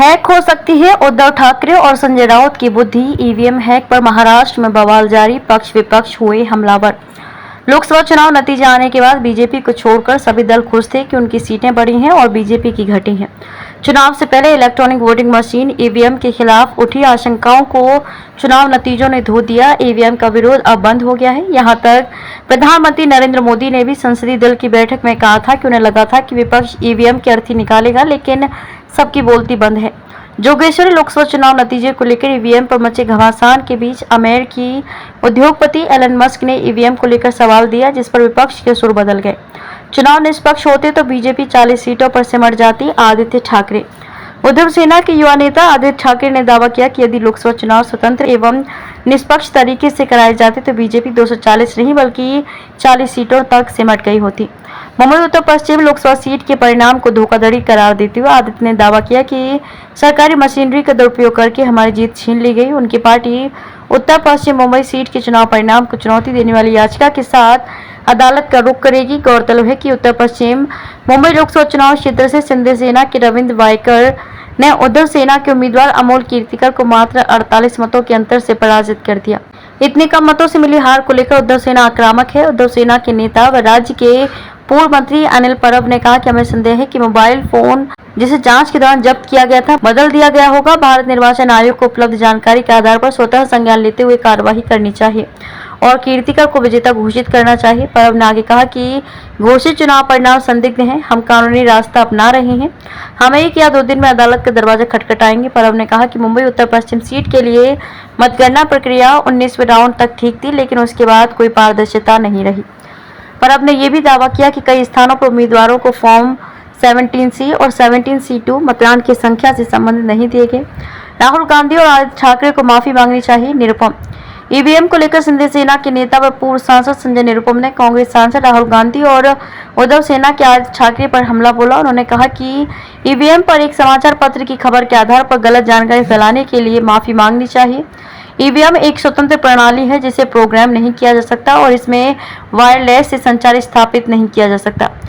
Hack हो सकती है उद्धव ठाकरे और संजय राउत की बुद्धि। ईवीएम हैक पर महाराष्ट्र में बवाल जारी, पक्ष विपक्ष हुए हमलावर। लोकसभा चुनाव नतीजे आने के बाद बीजेपी को छोड़कर सभी दल खुश थे कि उनकी सीटें बढ़ी हैं और बीजेपी की घटी हैं। चुनाव से पहले इलेक्ट्रॉनिक वोटिंग मशीन ईवीएम के खिलाफ उठी आशंकाओं को चुनाव नतीजों ने धो दिया। ईवीएम का विरोध अब बंद हो गया है। यहां तक प्रधानमंत्री नरेंद्र मोदी ने भी संसदीय दल की बैठक में कहा था कि उन्हें लगा था कि विपक्ष ईवीएम की अर्थी निकालेगा, लेकिन सबकी बोलती बंद है। जोगेश्वरी लोकसभा चुनाव नतीजे को लेकर ईवीएम पर मचे घमासान के बीच अमेरिकी उद्योगपति एलन मस्क ने ईवीएम को लेकर सवाल दिया, जिस पर विपक्ष के सुर बदल गए। चुनाव निष्पक्ष होते तो बीजेपी 40 सीटों पर सिमट जाती। आदित्य ठाकरे। उद्धव सेना के युवा नेता आदित्य ठाकरे ने दावा किया कि यदि लोकसभा चुनाव स्वतंत्र एवं निष्पक्ष तरीके से कराए जाते तो बीजेपी 240 नहीं बल्कि 40 सीटों तक सिमट गई होती। मुंबई उत्तर पश्चिम लोकसभा सीट के परिणाम को धोखाधड़ी करार देते हुए आदित्य ने दावा किया कि सरकारी मशीनरी का दुरुपयोग करके हमारी जीत छीन ली गई। उनकी पार्टी उत्तर पश्चिम मुंबई सीट के चुनाव परिणाम को चुनौती देने वाली याचिका के साथ अदालत का रुख करेगी। गौरतलब है कि उत्तर पश्चिम मुंबई लोकसभा चुनाव क्षेत्र से शिंदे सेना के रविंद्र वायकर ने उद्धव सेना के उम्मीदवार अमोल कीर्तिकर को मात्र 48 मतों के अंतर से पराजित कर दिया। इतने कम मतों से मिली हार को लेकर उद्धव सेना आक्रामक है। उद्धव सेना के नेता व राज्य के पूर्व मंत्री अनिल परब ने कहा कि हमें संदेह है कि मोबाइल फोन जिसे जांच के दौरान जब्त किया गया था बदल दिया गया होगा। भारत निर्वाचन आयोग को उपलब्ध जानकारी के आधार पर स्वतः संज्ञान लेते हुए कार्रवाई करनी चाहिए और कीर्तिकर को विजेता घोषित करना चाहिए। परब ने आगे कहा कि घोषित चुनाव परिणाम संदिग्ध हैं, हम कानूनी रास्ता अपना रहे हैं, हम 1 या 2 दिन में अदालत का दरवाजा खटखटाएंगे। परब ने कहा कि मुंबई उत्तर पश्चिम सीट के लिए मतगणना प्रक्रिया 19वें राउंड तक ठीक थी, लेकिन उसके बाद कोई पारदर्शिता नहीं रही। परब ने यह भी दावा किया कि कई स्थानों पर उम्मीदवारों को फॉर्म 17C और 17C2 मतदान की संख्या से संबंधित नहीं दिए गए। राहुल गांधी और आदित्य ठाकरे को माफी मांगनी चाहिए। निरुपम। ईवीएम को लेकर शिंदे सेना के नेता व पूर्व सांसद संजय निरुपम ने कांग्रेस सांसद राहुल गांधी और उद्धव सेना के आदित्य ठाकरे पर हमला बोला। उन्होंने कहा कि ईवीएम पर एक समाचार पत्र की खबर के आधार पर गलत जानकारी फैलाने के लिए माफी मांगनी चाहिए। ईवीएम एक स्वतंत्र प्रणाली है जिसे प्रोग्राम नहीं किया जा सकता और इसमें वायरलेस से संचार स्थापित नहीं किया जा सकता।